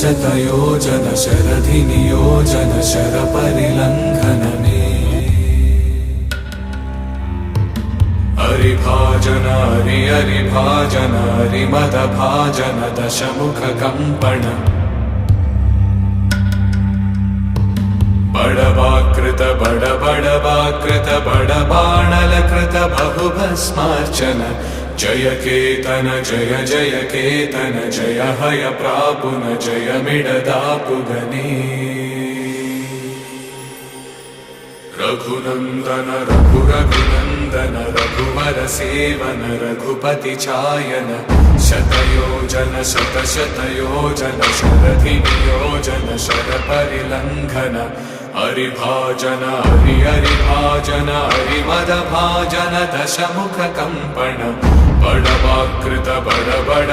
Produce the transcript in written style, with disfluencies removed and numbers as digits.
शतयोजन शरधिनियोजन शरपरिलङ्घनने हरिभाजन हरिभाजन हरिमदभाजन दशमुखकम्पण बडवाकृत बडबडवाकृत बडबाणलकृत बहुभस्मार्चन जय केतन जय जय केतन जय हय प्रापुन जय मिडदापुगने रघुनंदन रघुरघुनंदन रघुवर सेवन रघुपति चायन शतयोजन शतशतयोजन शरधिनियोजन शरपरिलङ्घन हरिभाजन हरिभाजन हरिमदभाजन दशमुखकम्पण बडवाकृत बडबड